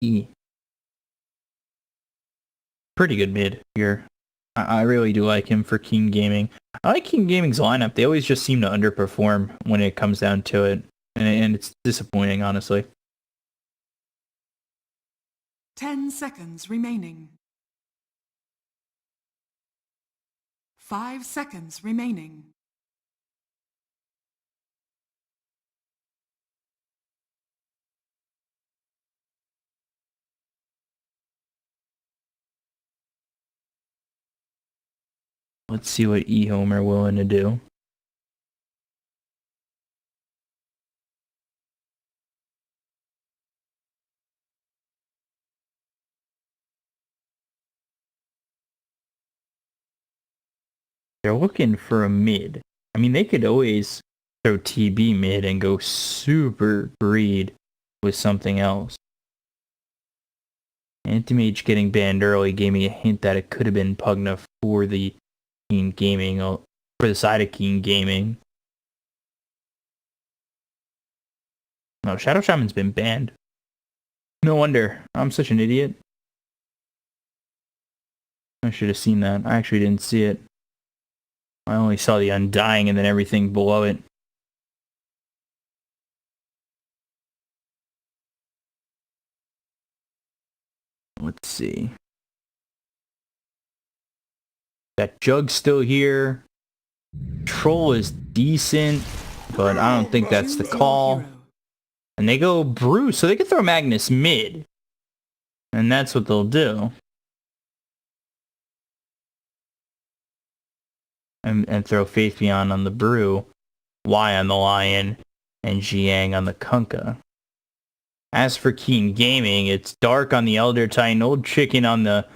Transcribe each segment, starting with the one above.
E. Pretty good mid here. I really do like him for Keen Gaming. I like Keen Gaming's lineup. They always just seem to underperform when it comes down to it. And it's disappointing, honestly. 10 seconds remaining. 5 seconds remaining. Let's see what EHOME are willing to do. They're looking for a mid. I mean, they could always throw TB mid and go super greed with something else. Anti-Mage getting banned early gave me a hint that it could have been Pugna for the Keen Gaming, for the side of Keen Gaming. No, Shadow Shaman's been banned. No wonder. I'm such an idiot. I should have seen that. I actually didn't see it. I only saw the Undying and then everything below it. Let's see. That Jug's still here. Troll is decent, but I don't think that's the call. And they go Brew, so they can throw Magnus mid. And that's what they'll do. And throw Faith Beyond on the Brew, Y on the Lion, and Jiang on the Kunkka. As for Keen Gaming, it's Dark on the Elder Titan, Old Chicken on the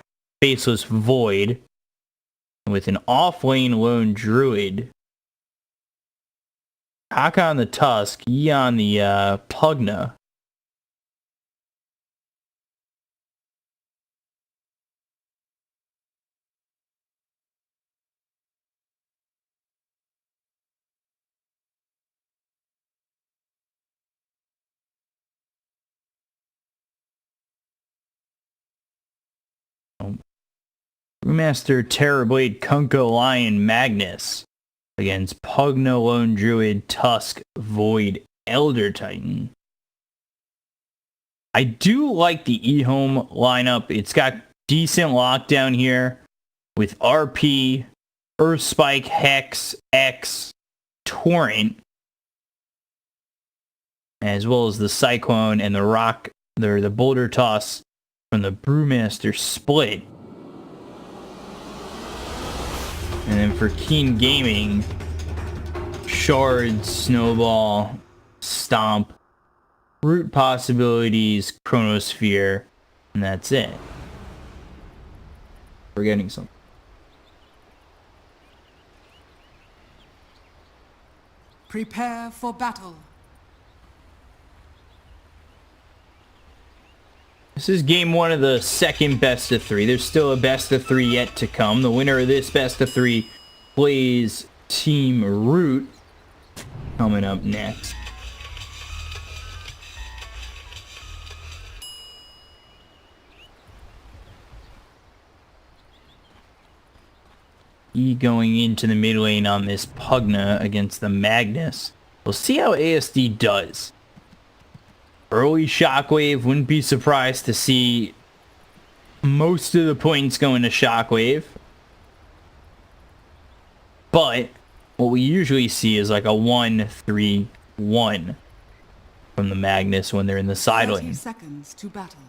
Faceless Void, with an off-lane lone Druid. Haka on the Tusk, Yi on the Pugna. Brewmaster Terrorblade Kunkka Lion Magnus against Pugna Lone Druid Tusk Void Elder Titan. I do like the EHOME lineup. It's got decent lockdown here with RP, Earth Spike, Hex, X, Torrent, as well as the Cyclone and the Rock, the Boulder Toss from the Brewmaster split. And then for Keen Gaming, Shard, Snowball, Stomp, Root Possibilities, Chronosphere, and that's it. Forgetting something. Prepare for battle. This is game one of the second best of three. There's still a best of three yet to come. The winner of this best of three plays Team Root coming up next. E going into the mid lane on this Pugna against the Magnus. We'll see how ASD does. Early Shockwave, wouldn't be surprised to see most of the points going to Shockwave. But what we usually see is like a 1-3-1 from the Magnus when they're in the side lane. 30 seconds to battle.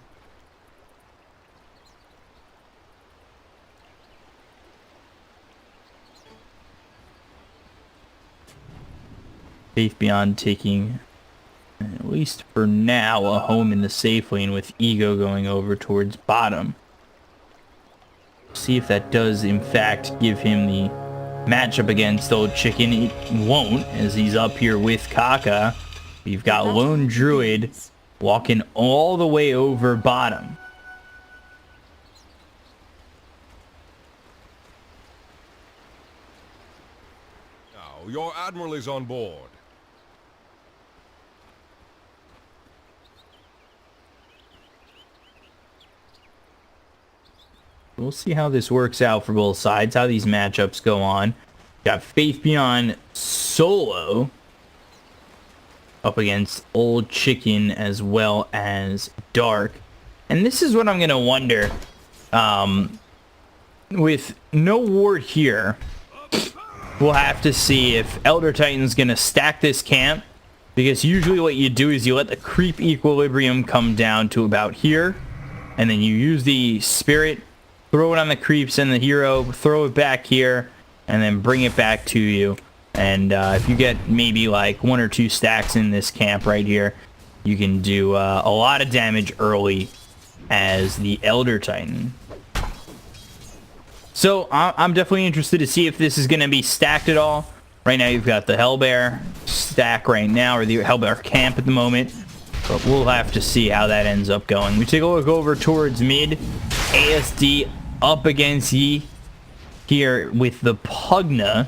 Faith Beyond taking, at least for now, a home in the safe lane with Ego going over towards bottom. See if that does in fact give him the matchup against Old Chicken. It won't, as he's up here with Kaka. We've got Lone Druid walking all the way over bottom. Now, your admiral is on board. We'll see how this works out for both sides, how these matchups go on. Got Faith Beyond solo up against Old Chicken as well as Dark. And this is what I'm going to wonder. With no ward here, we'll have to see if Elder Titan's going to stack this camp. Because usually what you do is you let the creep equilibrium come down to about here. And then you use the spirit, throw it on the creeps and the hero, throw it back here, and then bring it back to you. And if you get maybe like 1 or 2 stacks in this camp right here, you can do a lot of damage early as the Elder Titan. So I'm definitely interested to see if this is going to be stacked at all. Right now you've got the Hellbear stack right now, or the Hellbear camp at the moment. But we'll have to see how that ends up going. We take a look over towards mid. ASD up against Yi here with the Pugna.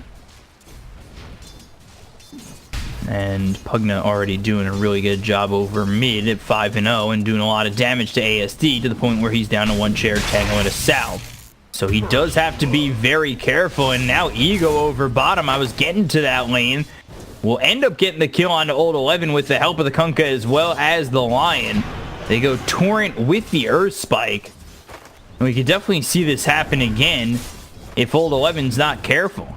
And Pugna already doing a really good job over mid at 5-0 and doing a lot of damage to ASD to the point where he's down to 1 chair tangle and a salve. So he does have to be very careful, and now Ego over bottom. I was getting to that lane. We'll end up getting the kill onto Old 11 with the help of the Kunkka as well as the Lion. They go Torrent with the Earth Spike. And we could definitely see this happen again if Old 11's not careful.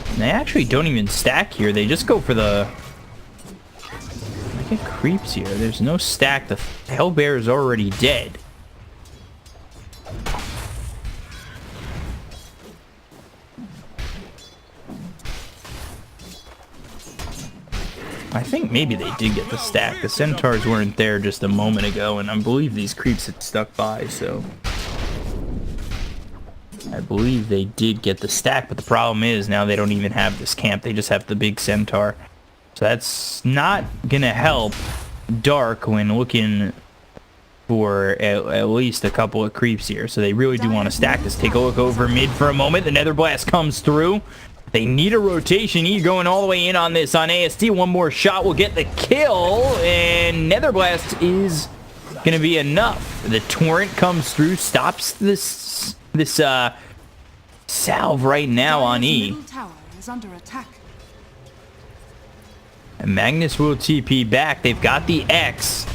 And they actually don't even stack here. They just go for the... Look at creeps here. There's no stack. The Hellbear is already dead. I think maybe they did get the stack. The Centaurs weren't there just a moment ago, and I believe these creeps had stuck by, so... I believe they did get the stack, but the problem is now they don't even have this camp. They just have the big Centaur. So that's not gonna help Dark when looking for at least a couple of creeps here. So they really do want to stack this. Take a look over mid for a moment. The Nether Blast comes through. They need a rotation. He's going all the way in on this on ASD. One more shot will get the kill, and Nether Blast is gonna be enough. The Torrent comes through, stops this salve right now on E. Middle tower is under attack. And Magnus will TP back. They've got the X,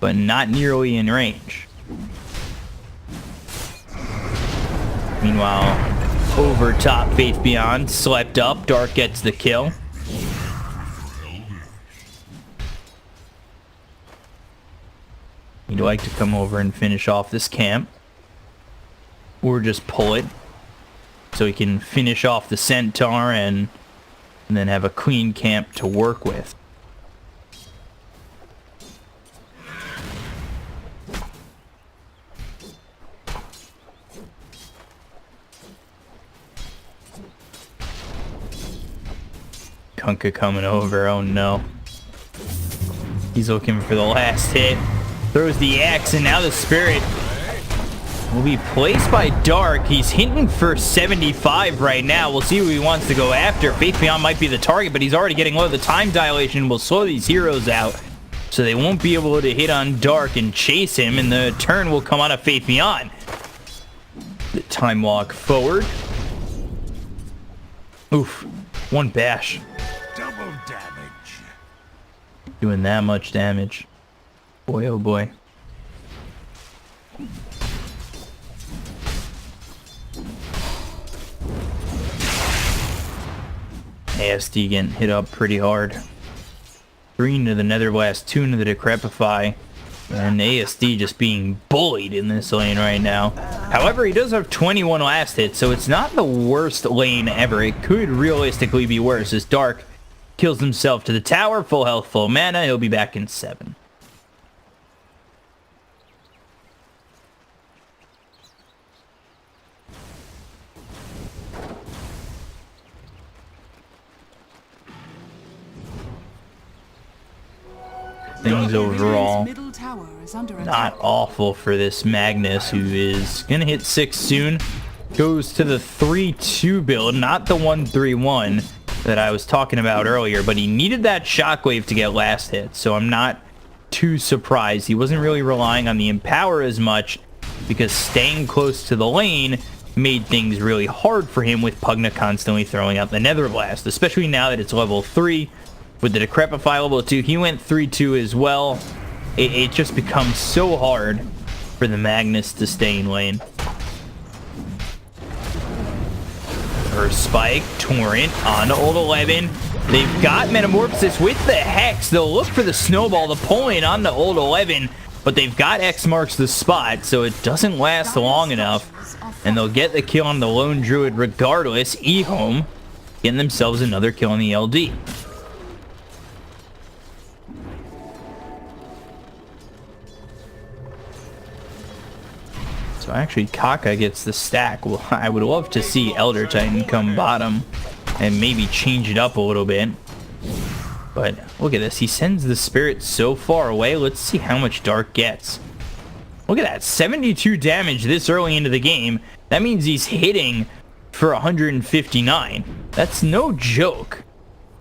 but not nearly in range. Meanwhile, over top, Faith Beyond slept up. Dark gets the kill. He'd like to come over and finish off this camp, or just pull it so he can finish off the Centaur and then have a clean camp to work with. Kunkka coming over. Oh no. He's looking for the last hit. Throws the axe, and now the Spirit will be placed by Dark. He's hinting for 75 right now. We'll see who he wants to go after. Faith Beyond might be the target, but he's already getting low. The time dilation will slow these heroes out, so they won't be able to hit on Dark and chase him, and the turn will come out of Faith Beyond. The time walk forward. Oof. One bash. Double damage. Doing that much damage. Boy, oh boy. ASD getting hit up pretty hard. 3 into the Nether Blast, 2 into the Decrepify, and ASD just being bullied in this lane right now. However, he does have 21 last hits, so it's not the worst lane ever. It could realistically be worse as Dark kills himself to the tower, full health, full mana. He'll be back in 7. Things overall not awful for this Magnus, who is gonna hit 6 soon. Goes to the 3-2 build, not the 1-3-1 that I was talking about earlier, but he needed that shockwave to get last hit, so I'm not too surprised. He wasn't really relying on the Empower as much because staying close to the lane made things really hard for him with Pugna constantly throwing out the Nether Blast, especially now that it's level 3. With the Decrepify level 2, he went 3-2 as well. It just becomes so hard for the Magnus to stay in lane. First spike, Torrent on Old 11. They've got Metamorphosis with the Hex. They'll look for the Snowball to pull in on the Old 11, but they've got X marks the spot, so it doesn't last long enough. And they'll get the kill on the Lone Druid regardless. EHOME getting themselves another kill on the LD. So actually Kaka gets the stack. Well, I would love to see Elder Titan come bottom and maybe change it up a little bit. But look at this. He sends the Spirit so far away. Let's see how much Dark gets. Look at that. 72 damage this early into the game. That means he's hitting for 159. That's no joke.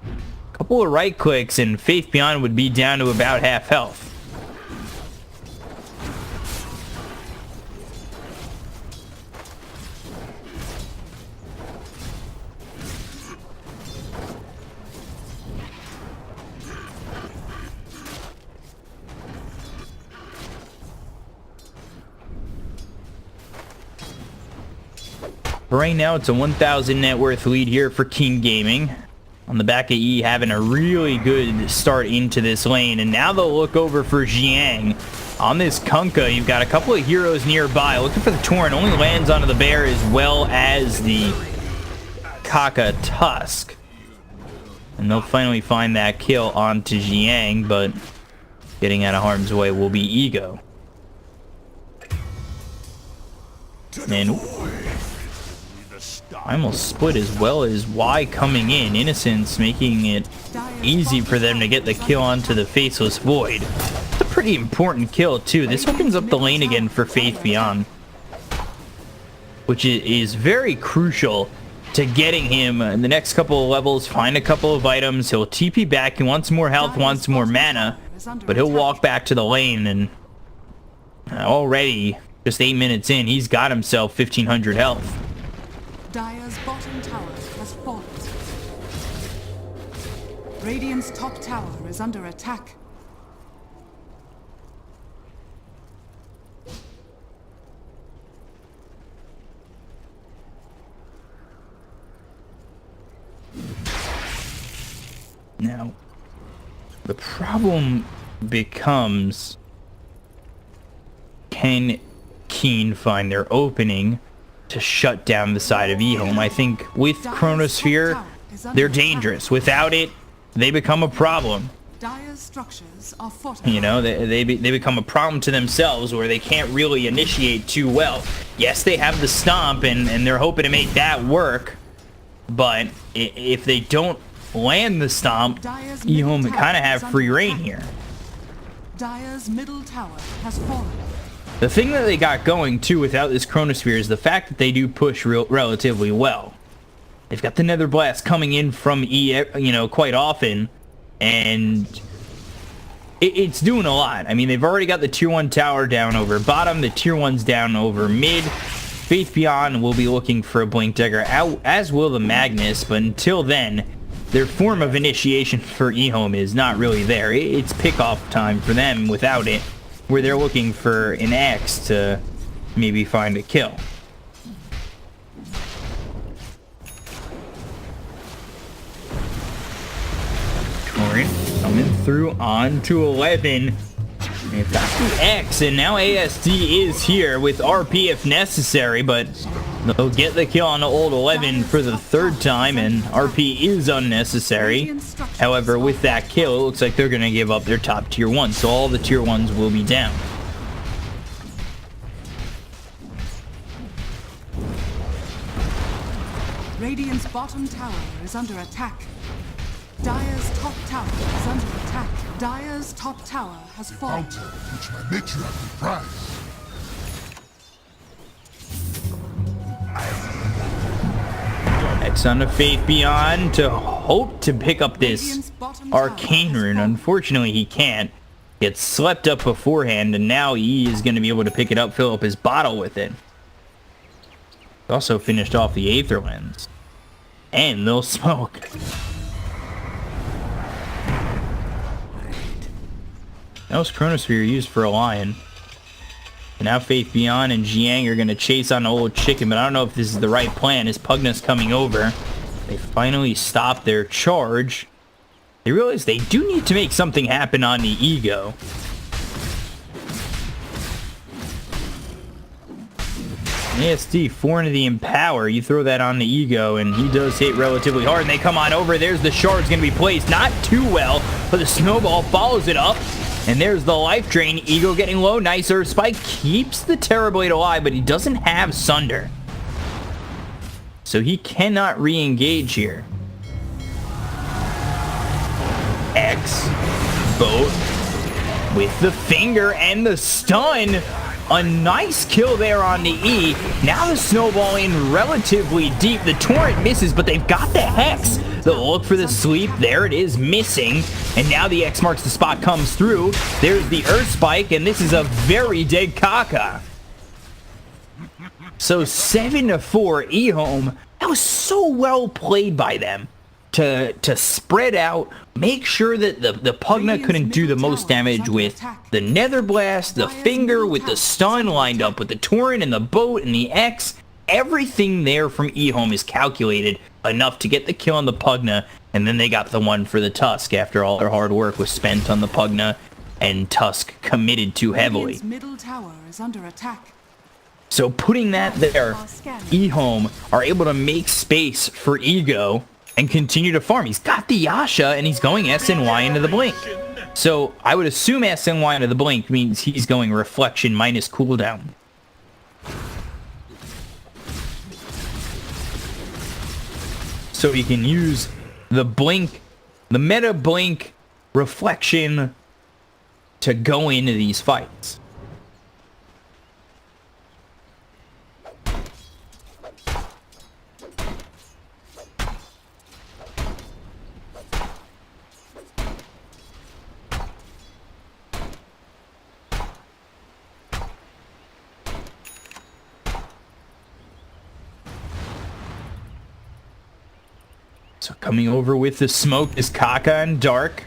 A couple of right clicks and Faith Beyond would be down to about half health. Right now, it's a 1,000 net worth lead here for King Gaming. On the back of E having a really good start into this lane. And now they'll look over for Jiang. On this Kunkka, you've got a couple of heroes nearby. Looking for the Torrent. Only lands onto the Bear as well as the Kaka Tusk. And they'll finally find that kill onto Jiang, but getting out of harm's way will be Ego. And I almost split as well as Y coming in. Innocence making it easy for them to get the kill onto the Faceless Void. It's a pretty important kill too. This opens up the lane again for Faith Beyond, which is very crucial to getting him in the next couple of levels. Find a couple of items. He'll TP back. He wants more health, wants more mana, but he'll walk back to the lane, and already just 8 minutes in, he's got himself 1,500 health. Dire's bottom tower has fallen. Radiant's top tower is under attack. Now, the problem becomes, can Keen find their opening to shut down the side of EHOME? I think with Chronosphere, they're dangerous. Without it, they become a problem. Dire's structures are fortified. You know, they become a problem to themselves where they can't really initiate too well. Yes, they have the Stomp, and they're hoping to make that work, but if they don't land the Stomp, EHOME kind of have free reign here. Dire's middle tower has fallen. The thing that they got going, too, without this Chronosphere is the fact that they do push relatively well. They've got the Nether Blast coming in from E, quite often, and it's doing a lot. I mean, they've already got the Tier 1 tower down over bottom, the Tier 1's down over mid. Faith Beyond will be looking for a Blink Dagger, as will the Magnus, but until then, their form of initiation for EHOME is not really there. It's pick-off time for them without it, where they're looking for an X to maybe find a kill. Torrent coming through on to 11. They've got the X, and now ASD is here with RP if necessary, but they'll get the kill on the old 11 for the third time, and RP is unnecessary. However, with that kill, it looks like they're going to give up their top Tier 1, so all the Tier 1s will be down. Radiant's bottom tower is under attack. Dire's top tower is under attack. Dire's top tower has fallen. Fountain, which my matriarch would prize. X on the Faith Beyond to hope to pick up this Arcane Rune. Unfortunately, he can't. gets slept up beforehand, and now he is going to be able to pick it up, fill up his bottle with it. Also finished off the Aether Lens. And they'll smoke. That was Chronosphere used for a lion. And now Faith Beyond and Jiang are going to chase on the old chicken, but I don't know if this is the right plan. As Pugna's coming over, they finally stop their charge. They realize they do need to make something happen on the Ego. ASD, 4 into the Empower. You throw that on the Ego, and he does hit relatively hard, and they come on over. There's the Shard's going to be placed. Not too well, but the Snowball follows it up. And there's the Life Drain. Ego getting low. Nice Earth Spike. Keeps the Terrorblade alive, but he doesn't have Sunder. So he cannot re-engage here. X. Boat. With the finger and the stun. A nice kill there on the E. Now the Snowball in relatively deep. The Torrent misses, but they've got the Hex. They'll look for the Sleep. There it is, missing. And now the X marks the spot, comes through. There's the Earth Spike, and this is a very dead Kaka. So 7-4 EHOME. That was so well played by them. To spread out, make sure that the Pugna couldn't do the most damage with the Nether Blast, the Finger, with the Stun lined up with the Torrent and the Boat and the X. Everything there from EHOME is calculated enough to get the kill on the Pugna, and then they got the one for the Tusk after all their hard work was spent on the Pugna and Tusk committed too heavily. Middle tower is under attack. So putting that there, EHOME are able to make space for Ego and continue to farm. He's got the Yasha, and he's going SNY into the Blink. So I would assume SNY into the Blink means he's going Reflection minus cooldown. So he can use the Blink, the meta Blink Reflection to go into these fights. So coming over with the smoke is Kaka and Dark.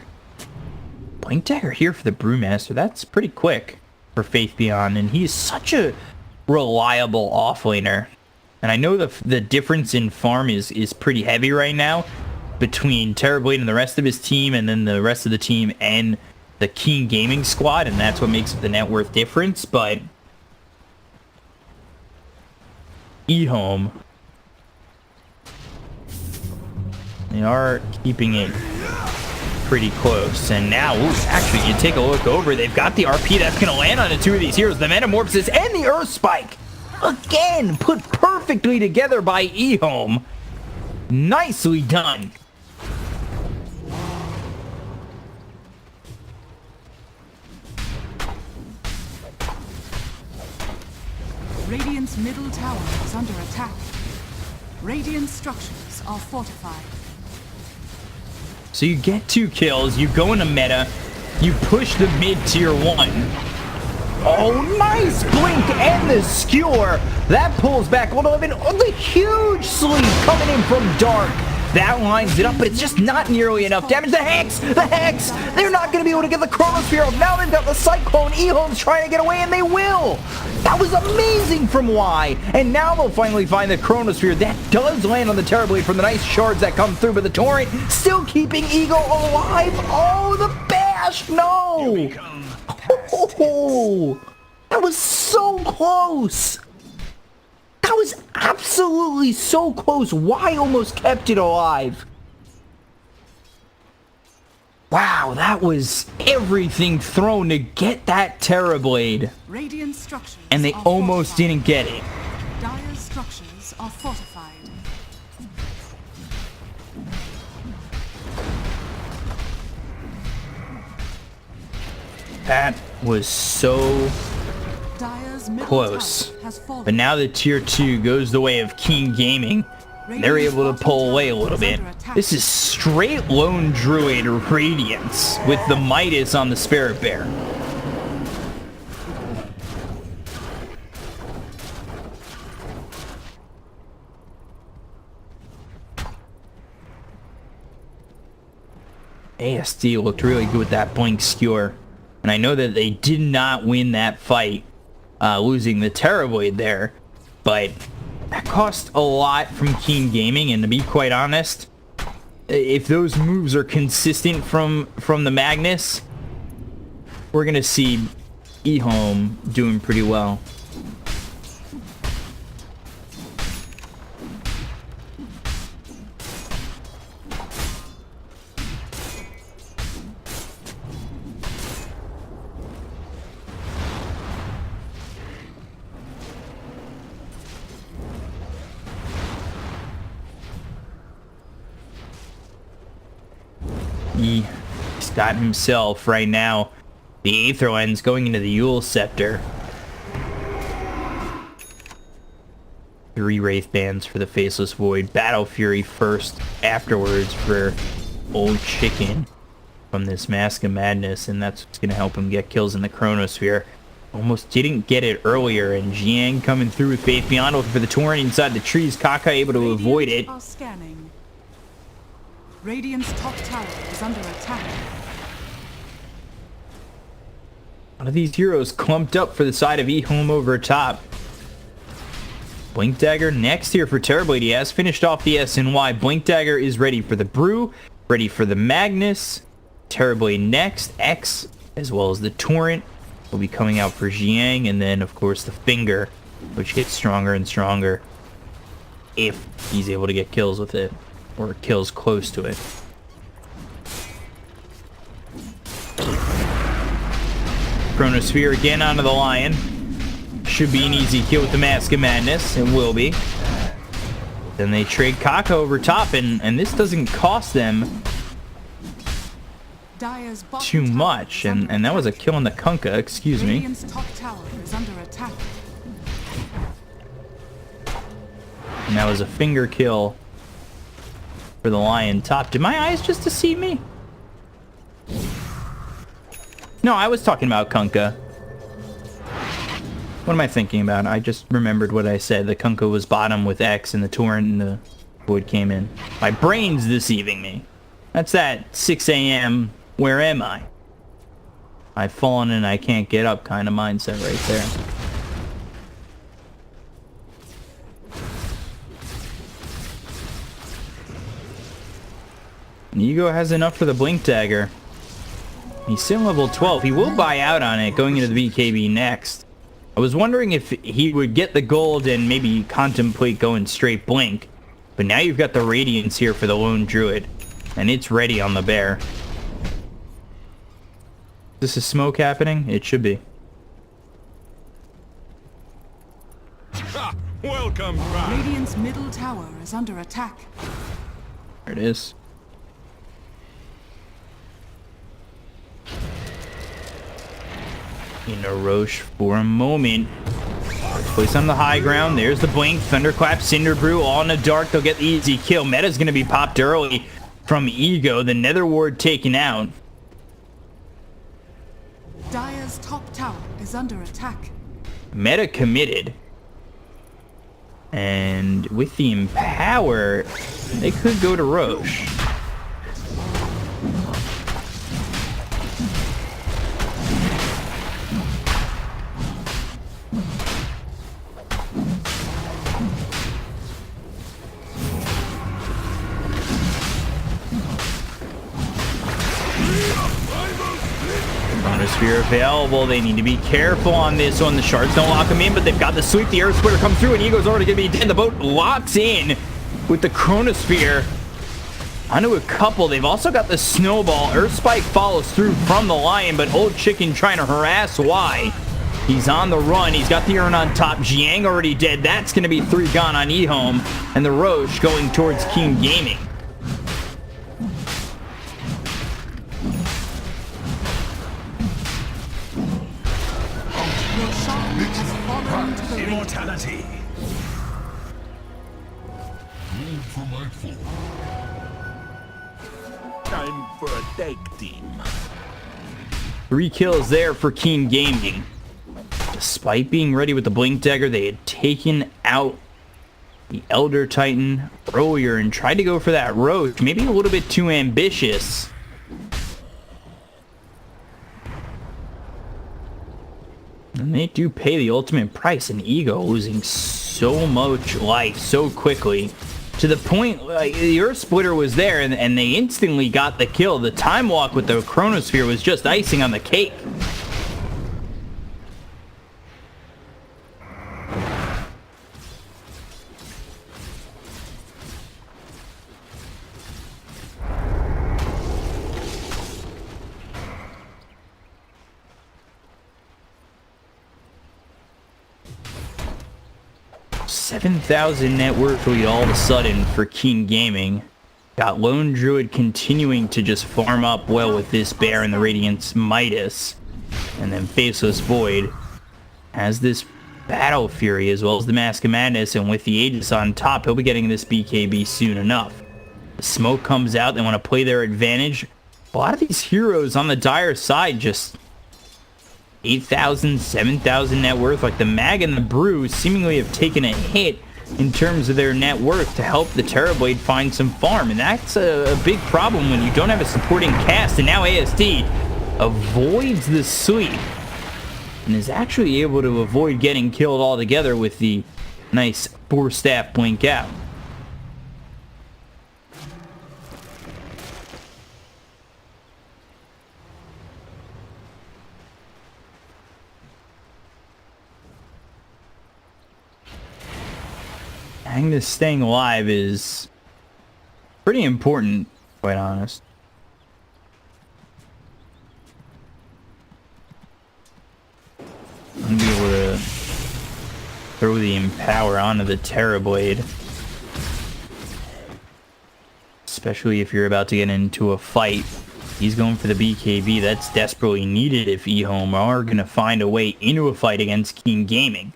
Blink Dagger here for the Brewmaster. That's pretty quick for Faith Beyond, and he's such a reliable offlaner. And I know the difference in farm is pretty heavy right now between Terrorblade and the rest of his team, and then the rest of the team and the Keen Gaming squad, and that's what makes up the net worth difference. But EHOME, they are keeping it pretty close. And now, actually, you take a look over, they've got the RP that's going to land on the two of these heroes, the Metamorphosis and the Earth Spike. Again, put perfectly together by EHOME. Nicely done. Radiant's middle tower is under attack. Radiant structures are fortified. So you get 2 kills, you go into meta, you push the mid tier 1. Oh, nice Blink and the Skewer. That pulls back 111. Oh, the huge sleep coming in from Dark. That lines it up, but it's just not nearly enough damage. The Hex! The Hex! They're not going to be able to get the Chronosphere up. Now they've got the Cyclone. EHOME's trying to get away, and they will. That was amazing from Y. And now they'll finally find the Chronosphere. That does land on the Terrorblade from the nice shards that come through, but the Torrent still keeping Ego alive. Oh, the Bash! No! Oh, that was so close. That was absolutely so close. Y almost kept it alive. Wow, that was everything thrown to get that Terrorblade. Radiant structures And they almost didn't get it. Dire structures are fortified. That was so close. But now the tier 2 goes the way of Keen Gaming. They're able to pull away a little bit. This is straight lone druid radiance with the Midas on the Spirit Bear. ASD looked really good with that blink skewer. And I know that they did not win that fight, losing the Terrorblade there. But that cost a lot from Keen Gaming, and to be quite honest, if those moves are consistent from the Magnus, we're going to see EHOME doing pretty well. He's got himself right now the Aether Lens going into the Yule Scepter. 3 Wraith Bands for the Faceless Void. Battle Fury first, afterwards for Old Chicken from this Mask of Madness, and that's what's going to help him get kills in the Chronosphere. Almost didn't get it earlier, and Jiang coming through with Faith Beyond, looking for the Torrent inside the trees. Kaka able to avoid it. Are scanning. Radiant's top tower is under attack. One of these heroes clumped up for the side of EHOME over top. Blink Dagger next here for Terrorblade. He has finished off the SNY. Blink Dagger is ready for the Brew, ready for the Magnus. Terrorblade next. X, as well as the Torrent, will be coming out for Jiang. And then, of course, the Finger, which gets stronger and stronger if he's able to get kills with it, or kills close to it. Chronosphere again onto the Lion. Should be an easy kill with the Mask of Madness. It will be. Then they trade Kaka over top, and this doesn't cost them too much. And that was a kill on the Kunkka, excuse me. Radiant's top tower is under attack. And that was a Finger kill for the Lion top. Did my eyes just deceive me? No, I was talking about Kunkka. What am I thinking about? I just remembered what I said. The Kunkka was bottom with X and the Torrent and the Void came in. My brain's deceiving me. That's that 6 a.m. where am I? I've fallen and I can't get up kind of mindset right there. Ego has enough for the Blink Dagger. He's still level 12. He will buy out on it going into the BKB next. I was wondering if he would get the gold and maybe contemplate going straight Blink. But now you've got the Radiance here for the Lone Druid. And it's ready on the Bear. This is smoke happening? It should be. Welcome back. Radiant's middle tower is under attack. There it is. In a Roche for a moment. Place on the high ground. There's the Blink, Thunderclap, Cinder Brew, all in the dark. They'll get the easy kill. Meta's going to be popped early from Ego. The Nether Ward taken out. Dire's top tower is under attack. Meta committed. And with the Empower, they could go to Roche. Chronosphere available. They need to be careful on this one. The shards don't lock them in, but they've got the sweep. The Earth Splitter comes through, and Ego's already going to be dead. The boat locks in with the Chronosphere onto a couple. They've also got the Snowball. Earth Spike follows through from the Lion, but Old Chicken trying to harass Y. He's on the run. He's got the Urn on top. Jiang already dead. That's going to be 3 gone on EHOME, and the Roche going towards Keen Gaming. Immortality. for my foe. Time for a tag team. 3 kills there for Keen Gaming. Despite being ready with the Blink Dagger, they had taken out the Elder Titan earlier and tried to go for that Roach. Maybe a little bit too ambitious. And they do pay the ultimate price, and Ego losing so much life so quickly. To the point, like, the Earth Splitter was there, and they instantly got the kill. The Time Walk with the Chronosphere was just icing on the cake. $7,000 net worth lead all of a sudden for Keen Gaming. Got Lone Druid continuing to just farm up well with this Bear and the Radiance Midas. And then Faceless Void has this Battle Fury as well as the Mask of Madness, and with the Aegis on top, he'll be getting this BKB soon enough. The smoke comes out, they want to play their advantage. A lot of these heroes on the Dire side just 8,000, 7,000 net worth. Like the Mag and the Brew seemingly have taken a hit in terms of their net worth to help the Terrorblade find some farm, and that's a big problem when you don't have a supporting cast. And now ASD avoids the sleep and is actually able to avoid getting killed altogether with the nice 4-staff blink out. Agnes staying alive is pretty important, quite honest. I'm gonna be able to throw the Empower onto the Terrorblade, especially if you're about to get into a fight. He's going for the BKB. That's desperately needed if EHOME are gonna find a way into a fight against Keen Gaming.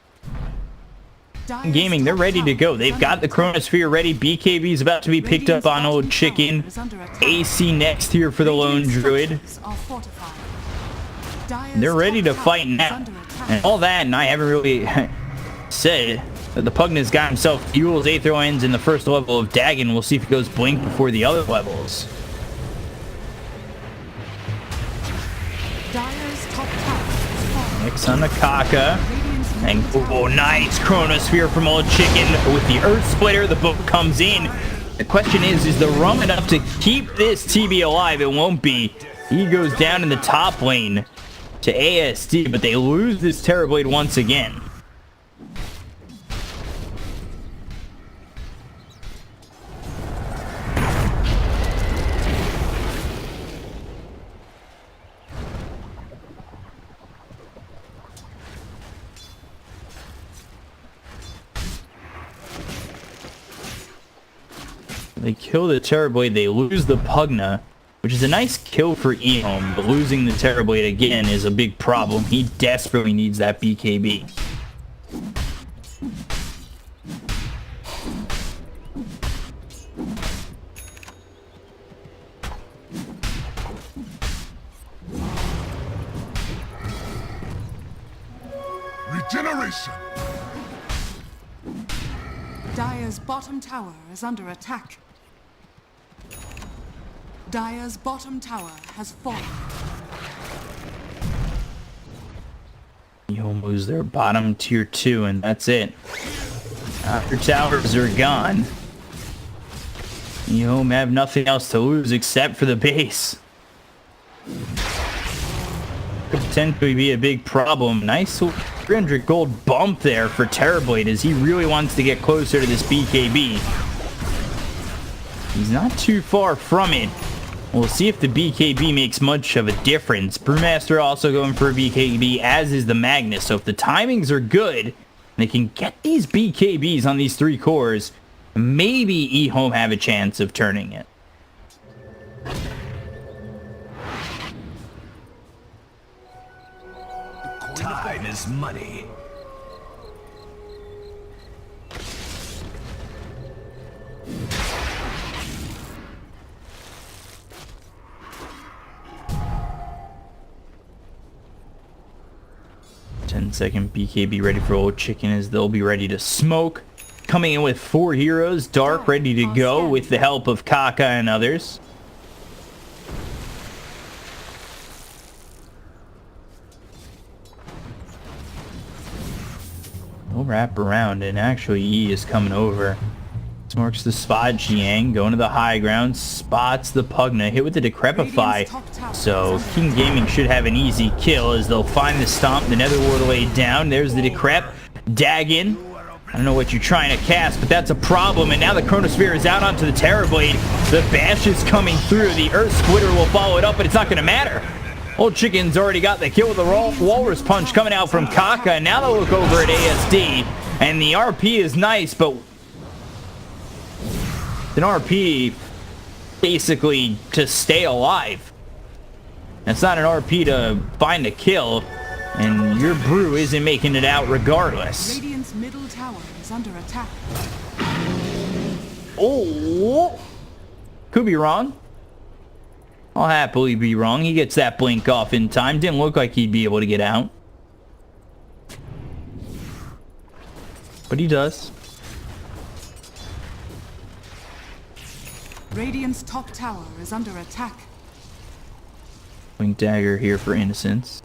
Gaming, they're ready to go. They've got the Chronosphere ready. BKB is about to be picked up on Old Chicken. AC next here for the Lone Druid. They're ready to fight now. And all that, and I haven't really said that the Pugnus got himself Fuel's Aether Lens in the first level of Dagon. We'll see if it goes Blink before the other levels. Next on the Kaka. And oh, nice Chronosphere from Old Chicken with the Earth Splitter. The book comes in. The question is the Rum enough to keep this TB alive? It won't be. He goes down in the top lane to ASD, but they lose this Terrorblade once again. They kill the Terrorblade, they lose the Pugna, which is a nice kill for EHOME, but losing the Terrorblade again is a big problem. He desperately needs that BKB. Regeneration! Dire's bottom tower is under attack. Dire's bottom tower has fallen. EHOME lose their bottom tier 2, and that's it. After towers are gone, EHOME have nothing else to lose except for the base. Could potentially be a big problem. Nice 300 gold bump there for Terrorblade as he really wants to get closer to this BKB. He's not too far from it. We'll see if the BKB makes much of a difference. Brewmaster also going for a BKB, as is the Magnus. So if the timings are good, they can get these BKBs on these 3 cores, maybe EHOME have a chance of turning it. Time is money. 10-second BKB ready for old chicken as they'll be ready to smoke. Coming in with 4 heroes, Dark ready to go with the help of Kaka and others. We'll wrap around, and actually E is coming over. Smorks the spot, Jiang going to the high ground, spots the Pugna, hit with the Decrepify. So King Gaming should have an easy kill as they'll find the Stomp, the Netherward laid down. There's the Decrep, Dagon. I don't know what you're trying to cast, but that's a problem. And now the Chronosphere is out onto the Terrorblade. The Bash is coming through. The Earth Splitter will follow it up, but it's not going to matter. Old Chicken's already got the kill with the Walrus Punch coming out from Kaka. And now they'll look over at ASD. And the RP is nice, but an RP basically to stay alive. That's not an RP to find a kill. And your brew isn't making it out regardless. Radiant's middle tower is under attack. Oh, could be wrong. I'll happily be wrong. He gets that blink off in time. Didn't look like he'd be able to get out. But he does. Radiant's top tower is under attack. Blink dagger here for innocence.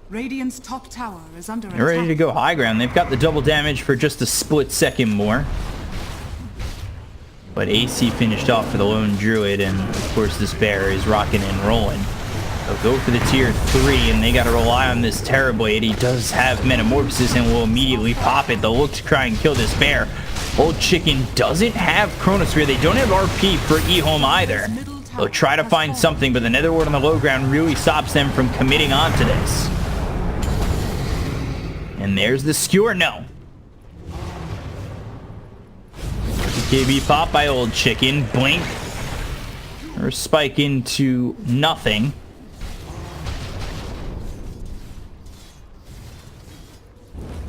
Radiant's top tower is under attack. They're ready to go high ground. They've got the double damage for just a split second more. But AC finished off for the lone druid, and of course this bear is rocking and rolling. They'll go for the tier 3, and they gotta rely on this Terrorblade. He does have Metamorphosis and will immediately pop it. They'll look to try and kill this bear. Old Chicken doesn't have Chronosphere. They don't have RP for EHOME either. They'll try to find something, but the Netherward on the low ground really stops them from committing on to this. And there's the skewer. No. BKB pop by Old Chicken. Blink. Or spike into nothing.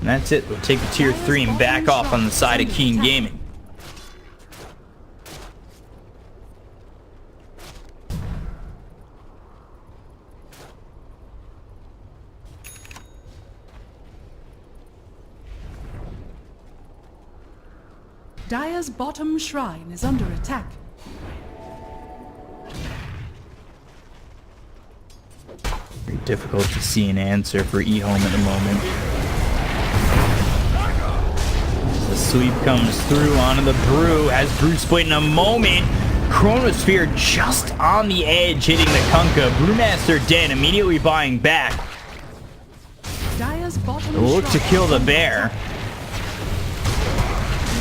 And that's it. We'll take the tier 3 and back off on the side of King Gaming. Dire's bottom shrine is under attack. Very difficult to see an answer for EHOME at the moment. The sweep comes through onto the brew. Has brew split in a moment. Chronosphere just on the edge hitting the Kunkka. Brewmaster dead, immediately buying back. Dire's bottom They'll look to shrine kill is the under bear. attack.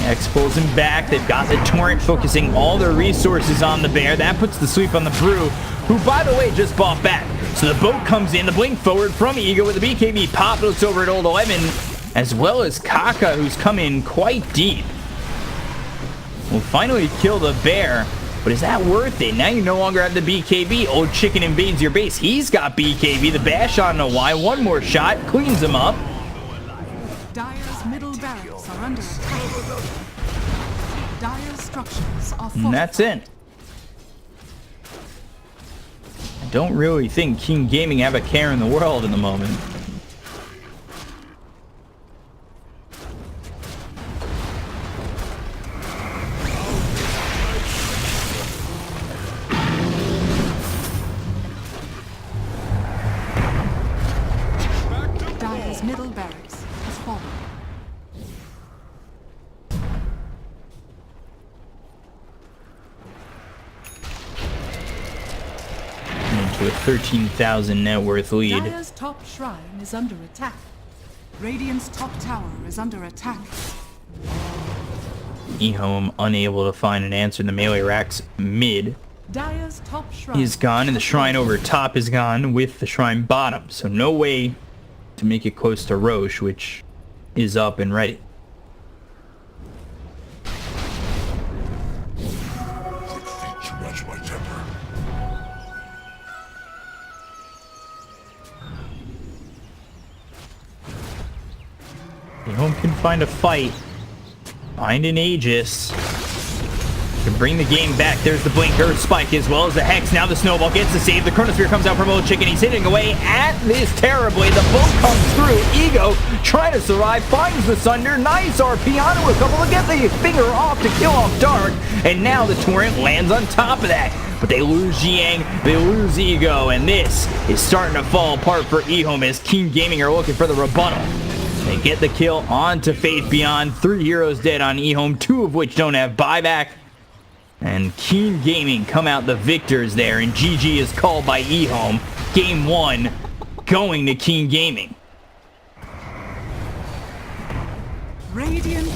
X pulls him back. They've got the Torrent focusing all their resources on the bear. That puts the sweep on the brew, who, by the way, just bought back. So the boat comes in. The blink forward from Ego with the BKB pop. Looks over at Old 11, as well as Kaka, who's come in quite deep. Will finally kill the bear. But is that worth it? Now you no longer have the BKB. Old Chicken invades your base. He's got BKB. The Bash on no why. One more shot. Cleans him up. Dire's middle barracks are under attack. Dire's structures are And that's it. I don't really think King Gaming have a care in the world in the moment. Dire's middle barracks has fallen. Into a 13,000 net worth lead. Dire's top shrine is under attack. Radiant's top tower is under attack. EHOME unable to find an answer in the melee racks mid. Dire's top shrine Is gone, and the shrine over top is gone with the shrine bottom. So no way to make it close to Roche, which is up and ready. To match my temper. EHOME can find a fight. Find an Aegis. to bring the game back. There's the Blinker, Spike, as well as the Hex. Now the Snowball gets the save. The Chronosphere comes out from Old Chicken. He's hitting away at this terribly. The boat comes through. Ego trying to survive, finds the Sunder. Nice RP onto a couple to get the finger off to kill off Dark. And now the Torrent lands on top of that. But they lose Jiang, they lose Ego, and this is starting to fall apart for EHOME as Keen Gaming are looking for the rebuttal. They get the kill onto Faith Beyond. 3 heroes dead on EHOME, 2 of which don't have buyback. And Keen Gaming come out the victors there, and GG is called by EHOME. Game 1 going to Keen Gaming. Radiant